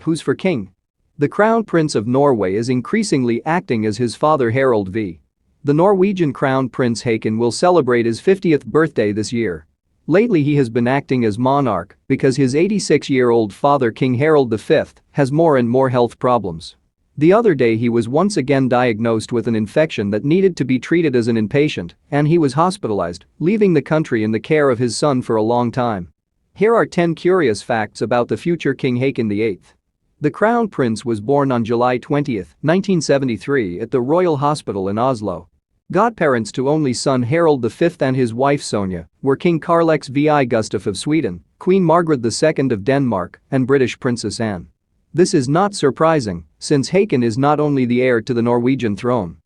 who's for king? The Crown Prince of Norway is increasingly acting as his father Harald V. The Norwegian Crown Prince Haakon will celebrate his 50th birthday this year. Lately he has been acting as monarch because his 86-year-old father King Harald V has more and more health problems. The other day he was once again diagnosed with an infection that needed to be treated as an inpatient, and he was hospitalized, leaving the country in the care of his son for a long time. Here are 10 curious facts about the future King Hakon VIII. The Crown Prince was born on July 20, 1973 at the Royal Hospital in Oslo. Godparents to only son Harald V and his wife Sonja were King Harald V Gustaf of Sweden, Queen Margaret II of Denmark, and British Princess Anne. This is not surprising, since Haakon is not only the heir to the Norwegian throne.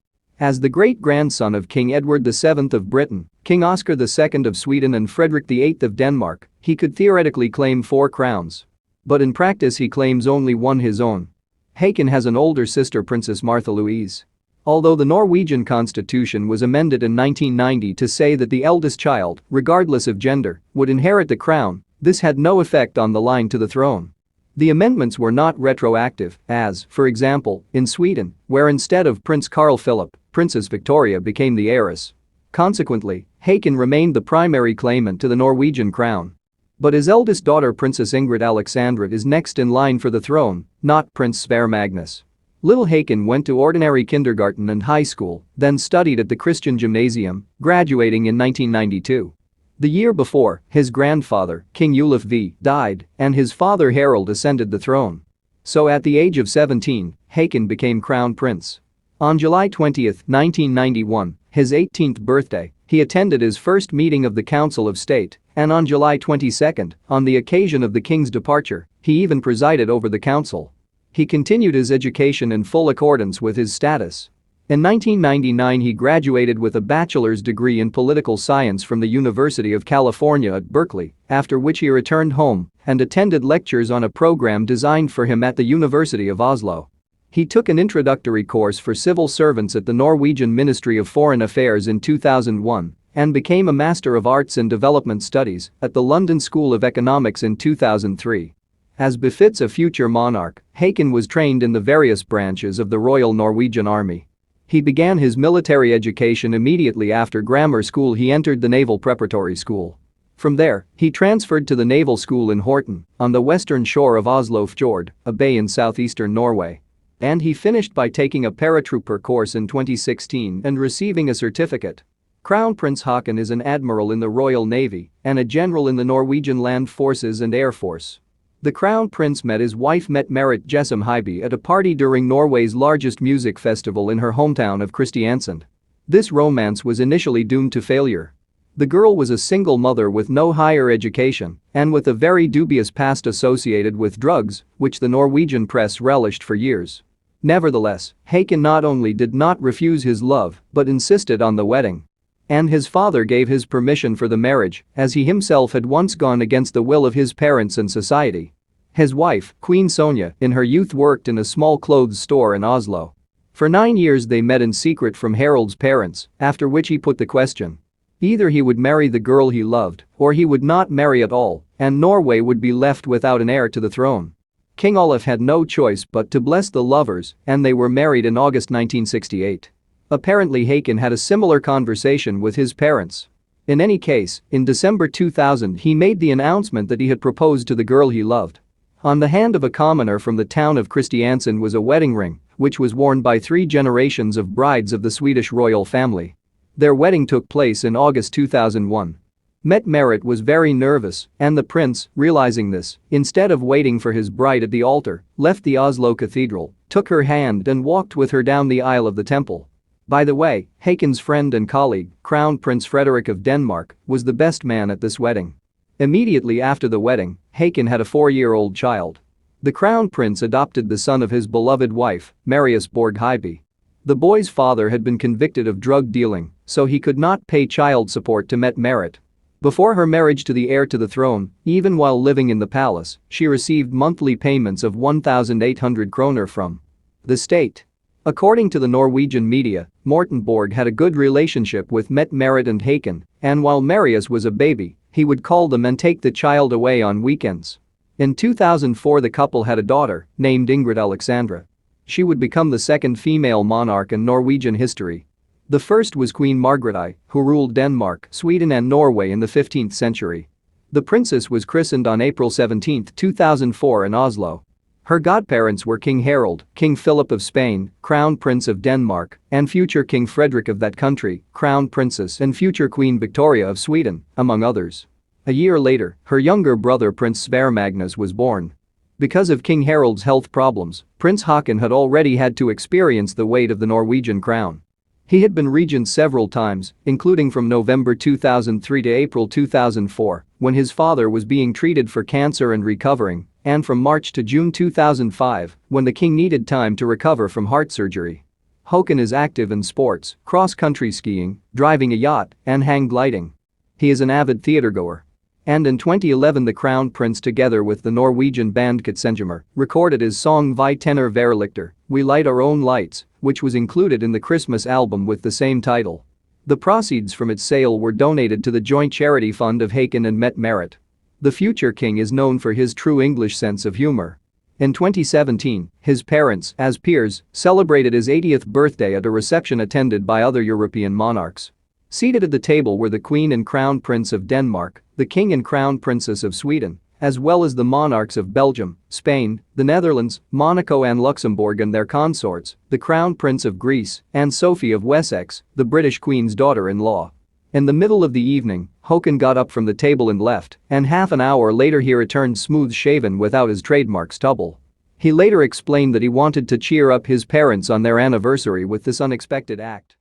As the great-grandson of King Edward VII of Britain, King Oscar II of Sweden and Frederick VIII of Denmark, he could theoretically claim 4 crowns. But in practice he claims only one, his own. Haakon has an older sister, Princess Martha Louise. Although the Norwegian constitution was amended in 1990 to say that the eldest child, regardless of gender, would inherit the crown, this had no effect on the line to the throne. The amendments were not retroactive, as, for example, in Sweden, where instead of Prince Carl Philip, Princess Victoria became the heiress. Consequently, Haakon remained the primary claimant to the Norwegian crown. But his eldest daughter Princess Ingrid Alexandra is next in line for the throne, not Prince Sverre Magnus. Little Haakon went to ordinary kindergarten and high school, then studied at the Christian Gymnasium, graduating in 1992. The year before, his grandfather, King Olaf V, died, and his father Harald ascended the throne. So at the age of 17, Haakon became crown prince. On July 20, 1991, his 18th birthday, he attended his first meeting of the Council of State, and on July 22, on the occasion of the king's departure, he even presided over the council. He continued his education in full accordance with his status. In 1999 he graduated with a bachelor's degree in political science from the University of California at Berkeley, after which he returned home and attended lectures on a program designed for him at the University of Oslo. He took an introductory course for civil servants at the Norwegian Ministry of Foreign Affairs in 2001 and became a Master of Arts in Development Studies at the London School of Economics in 2003. As befits a future monarch, Haakon was trained in the various branches of the Royal Norwegian Army. He began his military education immediately after grammar school. He entered the Naval Preparatory School. From there, he transferred to the Naval School in Horten, on the western shore of Oslo Fjord, a bay in southeastern Norway. And he finished by taking a paratrooper course in 2016 and receiving a certificate. Crown Prince Haakon is an admiral in the Royal Navy and a general in the Norwegian Land Forces and Air Force. The Crown Prince met his wife Mette-Marit Jessem Heiby at a party during Norway's largest music festival in her hometown of Kristiansand. This romance was initially doomed to failure. The girl was a single mother with no higher education and with a very dubious past associated with drugs, which the Norwegian press relished for years. Nevertheless, Haakon not only did not refuse his love but insisted on the wedding. And his father gave his permission for the marriage, as he himself had once gone against the will of his parents and society. His wife, Queen Sonja, in her youth worked in a small clothes store in Oslo. For 9 years they met in secret from Harald's parents, after which he put the question. Either he would marry the girl he loved, or he would not marry at all, and Norway would be left without an heir to the throne. King Olaf had no choice but to bless the lovers, and they were married in August 1968. Apparently Haakon had a similar conversation with his parents. In any case, in December 2000 he made the announcement that he had proposed to the girl he loved. On the hand of a commoner from the town of Kristiansand was a wedding ring, which was worn by 3 generations of brides of the Swedish royal family. Their wedding took place in August 2001. Mette-Marit was very nervous, and the prince, realizing this, instead of waiting for his bride at the altar, left the Oslo cathedral, took her hand and walked with her down the aisle of the temple. By the way, Hakon's friend and colleague, Crown Prince Frederick of Denmark, was the best man at this wedding. Immediately after the wedding, Haakon had a 4-year-old child. The Crown Prince adopted the son of his beloved wife, Marius Borg Heiby. The boy's father had been convicted of drug dealing, so he could not pay child support to Mette-Marit. Before her marriage to the heir to the throne, even while living in the palace, she received monthly payments of 1,800 kroner from the state. According to the Norwegian media, Morten Borg had a good relationship with Mette-Marit and Haakon, and while Marius was a baby, he would call them and take the child away on weekends. In 2004 the couple had a daughter, named Ingrid Alexandra. She would become the second female monarch in Norwegian history. The first was Queen Margaret I, who ruled Denmark, Sweden and Norway in the 15th century. The princess was christened on April 17, 2004 in Oslo. Her godparents were King Harald, King Philip of Spain, Crown Prince of Denmark, and future King Frederick of that country, Crown Princess and future Queen Victoria of Sweden, among others. A year later, her younger brother Prince Sverre Magnus was born. Because of King Harald's health problems, Prince Haakon had already had to experience the weight of the Norwegian crown. He had been regent several times, including from November 2003 to April 2004, when his father was being treated for cancer and recovering, and from March to June 2005, when the king needed time to recover from heart surgery. Håkon is active in sports, cross-country skiing, driving a yacht, and hang gliding. He is an avid theatergoer. And in 2011 the Crown Prince together with the Norwegian band Katzenjammer recorded his song Vi tenner Verlichter, We Light Our Own Lights, which was included in the Christmas album with the same title. The proceeds from its sale were donated to the joint charity fund of Haakon and Met Merit. The future king is known for his true English sense of humor. In 2017, his parents, as peers, celebrated his 80th birthday at a reception attended by other European monarchs. Seated at the table were the Queen and Crown Prince of Denmark, the King and Crown Princess of Sweden, as well as the monarchs of Belgium, Spain, the Netherlands, Monaco and Luxembourg and their consorts, the Crown Prince of Greece, and Sophie of Wessex, the British Queen's daughter-in-law. In the middle of the evening, Håkon got up from the table and left, and half an hour later he returned smooth-shaven without his trademark stubble. He later explained that he wanted to cheer up his parents on their anniversary with this unexpected act.